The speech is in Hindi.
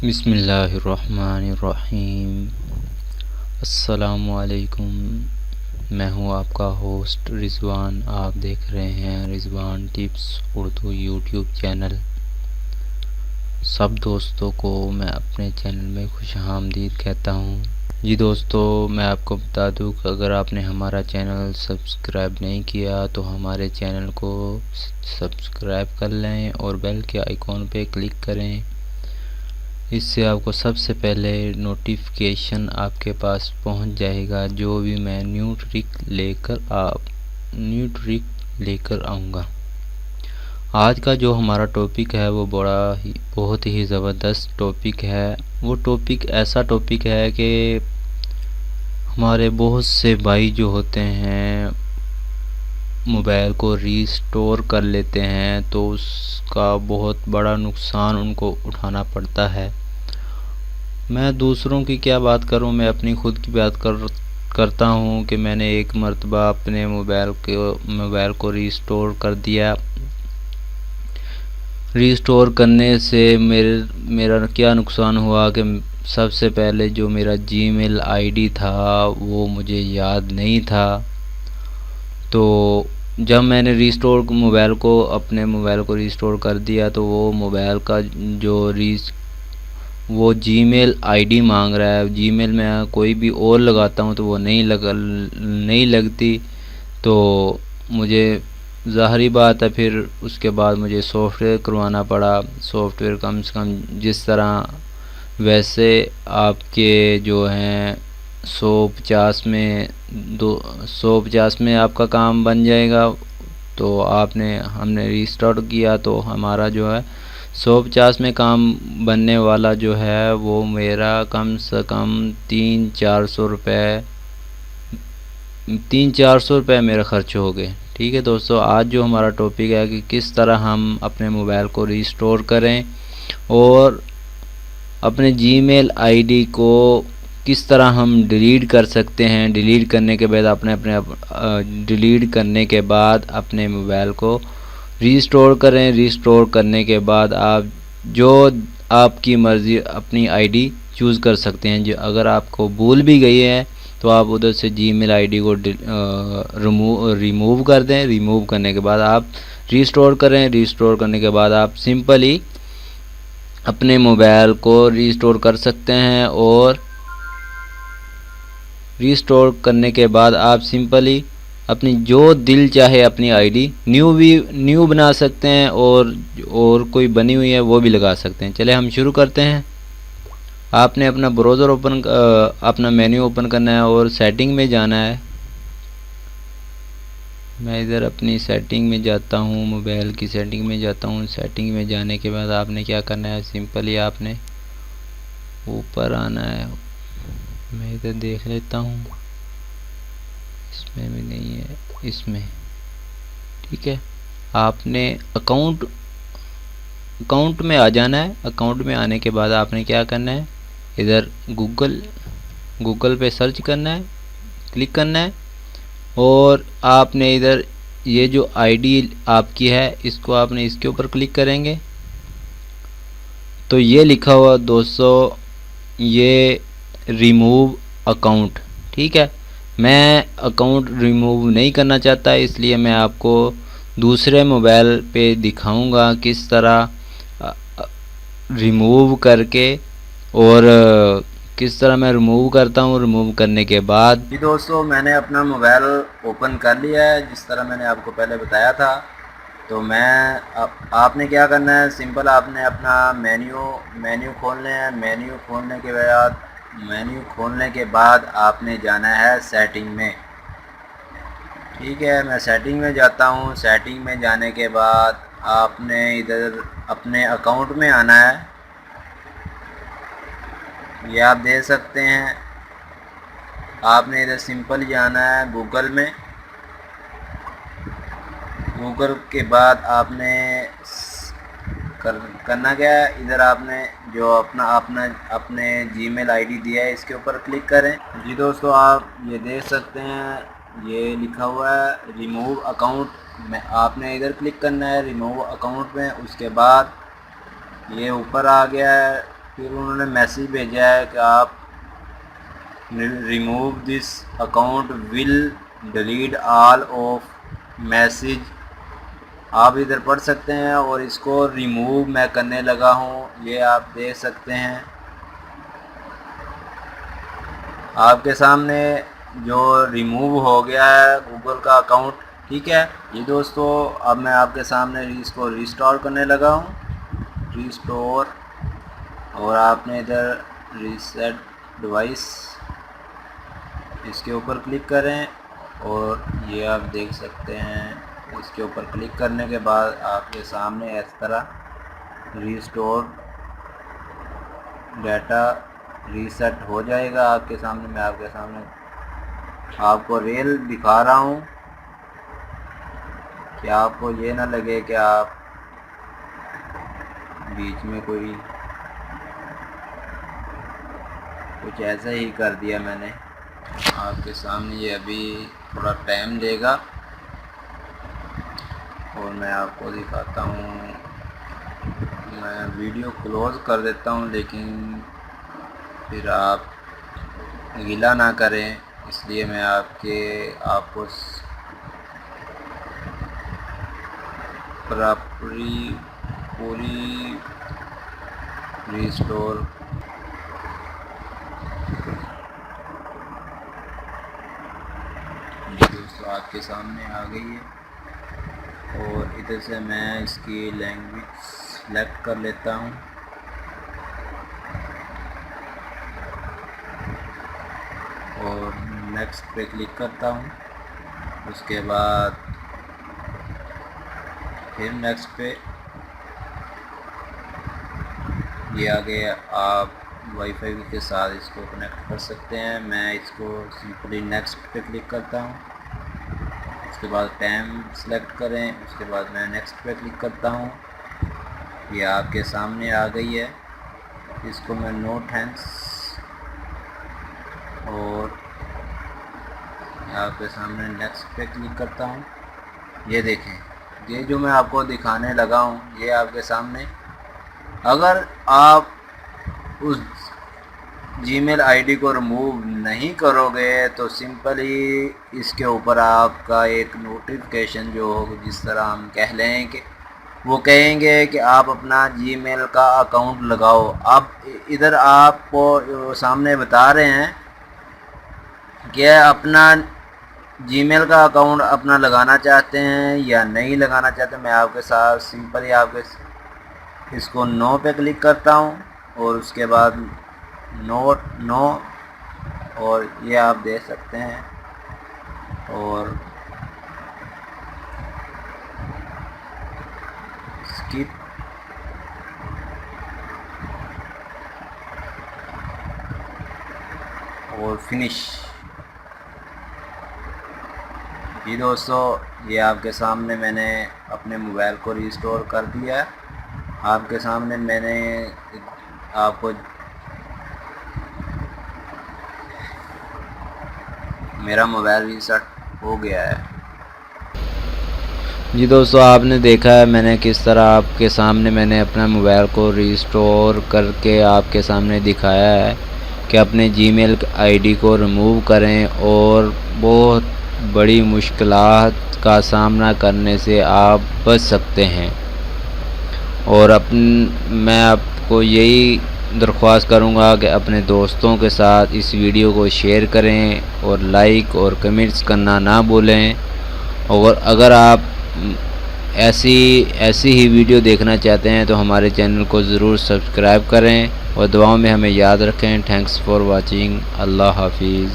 बिस्मिल्लाहिर्रहमानिर्रहीम। अस्सलामुअलैकुम। मैं हूं आपका होस्ट रिज़वान। आप देख रहे हैं Rizwan tips Urdu YouTube channel. सब दोस्तों को मैं अपने चैनल में खुशामदीद कहता हूं। जी दोस्तों, मैं आपको बता दूं कि अगर आपने हमारा चैनल सब्सक्राइब नहीं किया तो हमारे चैनल को सब्सक्राइब कर लें और बेल के आइकॉन पे क्लिक करें। इससे आपको सबसे पहले नोटिफिकेशन आपके पास पहुंच जाएगा जो भी मैं न्यू ट्रिक लेकर आऊँगा। आज का जो हमारा टॉपिक है वो बहुत ही ज़बरदस्त टॉपिक है। वो टॉपिक ऐसा टॉपिक है कि हमारे बहुत से भाई जो होते हैं मोबाइल को रीस्टोर कर लेते हैं तो उसका बहुत बड़ा नुकसान उनको उठाना पड़ता है। मैं दूसरों की क्या बात करूं, मैं अपनी खुद की बात करता हूं कि मैंने एक मर्तबा अपने मोबाइल को रीस्टोर कर दिया। रीस्टोर करने से मेरा क्या नुकसान हुआ कि सबसे पहले जो मेरा जीमेल आईडी था वो मुझे याद नहीं था। तो जब मैंने अपने मोबाइल को रीस्टोर कर दिया तो वो मोबाइल का वो जीमेल आईडी मांग रहा है। जीमेल में कोई भी और लगाता हूँ तो वो नहीं लगती। तो मुझे ज़ाहिरी बात है फिर उसके बाद मुझे सॉफ्टवेयर करवाना पड़ा। सॉफ्टवेयर कम से कम जिस तरह वैसे आपके जो हैं 150 में आपका काम बन जाएगा। तो हमने रिस्टार्ट किया तो हमारा जो है 150 में काम बनने वाला जो है वो मेरा कम से कम 300-400 रुपये मेरे ख़र्च हो गए। ठीक है दोस्तों, आज जो हमारा टॉपिक है कि किस तरह हम अपने मोबाइल को रिस्टोर करें और अपने जीमेल आईडी को किस तरह हम डिलीट कर सकते हैं। डिलीट करने के बाद अपने मोबाइल को रीस्टोर करें। रीस्टोर करने के बाद आप जो आपकी मर्ज़ी अपनी आईडी चूज़ कर सकते हैं। जो अगर आपको भूल भी गई है तो आप उधर से जीमेल आईडी को रिमूव कर दें। रिमूव करने के बाद आप रीस्टोर करें। रीस्टोर करने के बाद आप सिंपली अपने मोबाइल को रीस्टोर कर सकते हैं और रीस्टोर करने के बाद आप सिंपली अपनी जो दिल चाहे अपनी आईडी न्यू बना सकते हैं और कोई बनी हुई है वो भी लगा सकते हैं। चले हम शुरू करते हैं। आपने अपना ब्राउज़र अपना मेन्यू ओपन करना है और सेटिंग में जाना है। मैं इधर अपनी सेटिंग में जाता हूँ, मोबाइल की सेटिंग में जाता हूँ। सेटिंग में जाने के बाद आपने क्या करना है, सिंपली आपने ऊपर आना है। मैं इधर देख लेता हूँ, इसमें भी नहीं है, इसमें ठीक है। आपने अकाउंट में आ जाना है। अकाउंट में आने के बाद आपने क्या करना है, इधर गूगल पे सर्च करना है, क्लिक करना है और आपने इधर ये जो आईडी आपकी है इसको आपने इसके ऊपर क्लिक करेंगे तो ये लिखा हुआ दोस्तों, ये रिमूव अकाउंट। ठीक है, मैं अकाउंट रिमूव नहीं करना चाहता, इसलिए मैं आपको दूसरे मोबाइल पे दिखाऊंगा किस तरह रिमूव करके और किस तरह मैं रिमूव करता हूँ। रिमूव करने के बाद जी दोस्तों, मैंने अपना मोबाइल ओपन कर लिया है जिस तरह मैंने आपको पहले बताया था। तो आपने क्या करना है, सिंपल आपने अपना मेन्यू खोलना है। मेन्यू खोलने के बाद आपने जाना है सेटिंग में। ठीक है, मैं सेटिंग में जाता हूँ। सेटिंग में जाने के बाद आपने इधर अपने अकाउंट में आना है। ये आप देख सकते हैं। आपने इधर सिंपल जाना है गूगल में। गूगल के बाद आपने करना क्या है, इधर आपने जो अपने जीमेल आईडी दिया है इसके ऊपर क्लिक करें। जी दोस्तों, आप ये देख सकते हैं, ये लिखा हुआ है रिमूव अकाउंट में। आपने इधर क्लिक करना है रिमूव अकाउंट में। उसके बाद ये ऊपर आ गया है फिर उन्होंने मैसेज भेजा है कि आप remove this account will delete all of message. आप इधर पढ़ सकते हैं और इसको रिमूव मैं करने लगा हूँ, ये आप देख सकते हैं आपके सामने जो रिमूव हो गया है गूगल का अकाउंट। ठीक है ये दोस्तों, अब मैं आपके सामने इसको रिस्टोर करने लगा हूँ, रिस्टोर, और आपने इधर रीसेट डिवाइस इसके ऊपर क्लिक करें और ये आप देख सकते हैं इसके ऊपर क्लिक करने के बाद आपके सामने इस तरह रिस्टोर डाटा रीसेट हो जाएगा आपके सामने। मैं आपके सामने आपको रेल दिखा रहा हूँ कि आपको ये ना लगे कि आप बीच में कोई कुछ ऐसा ही कर दिया मैंने। आपके सामने ये अभी थोड़ा टाइम लेगा और मैं आपको दिखाता हूँ। मैं वीडियो क्लोज कर देता हूँ लेकिन फिर आप गिला ना करें, इसलिए मैं आपको पूरी रिस्टोर दोस्तों आपके सामने आ गई है। और इधर से मैं इसकी लैंग्वेज सेलेक्ट कर लेता हूँ और नेक्स्ट पे क्लिक करता हूँ। उसके बाद फिर नेक्स्ट पे ये आ गया, आप वाईफाई के साथ इसको कनेक्ट कर सकते हैं। मैं इसको सिंपली नेक्स्ट पे क्लिक करता हूँ, उसके बाद टाइम सेलेक्ट करें, उसके बाद मैं नेक्स्ट पे क्लिक करता हूँ। ये आपके सामने आ गई है, इसको मैं नो थैंक्स और आपके सामने नेक्स्ट पे क्लिक करता हूँ। ये देखें, ये जो मैं आपको दिखाने लगा हूँ ये आपके सामने। अगर आप उस जीमेल आईडी को रिमूव नहीं करोगे तो सिंपली इसके ऊपर आपका एक नोटिफिकेशन जो हो, जिस तरह हम कह लें कि वो कहेंगे कि आप अपना जीमेल का अकाउंट लगाओ। अब इधर आपको सामने बता रहे हैं कि अपना जीमेल का अकाउंट अपना लगाना चाहते हैं या नहीं लगाना चाहते। मैं आपके साथ सिंपली आपके इसको नो पे क्लिक करता हूँ और उसके बाद नो और ये आप देख सकते हैं और स्किप और फिनिश। जी दोस्तों, ये आपके सामने मैंने अपने मोबाइल को रिस्टोर कर दिया है। आपके सामने मैंने आपको मेरा मोबाइल रीसेट हो गया है। जी दोस्तों, आपने देखा है मैंने किस तरह आपके सामने मैंने अपना मोबाइल को रिस्टोर करके आपके सामने दिखाया है कि अपने जीमेल आईडी को रिमूव करें और बहुत बड़ी मुश्किलात का सामना करने से आप बच सकते हैं। और मैं आपको यही दरख्वास्त करूंगा कि अपने दोस्तों के साथ इस वीडियो को शेयर करें और लाइक और कमेंट्स करना ना भूलें। और अगर आप ऐसी ही वीडियो देखना चाहते हैं तो हमारे चैनल को ज़रूर सब्सक्राइब करें और दुआओं में हमें याद रखें। Thanks for watching. अल्लाह हाफिज़।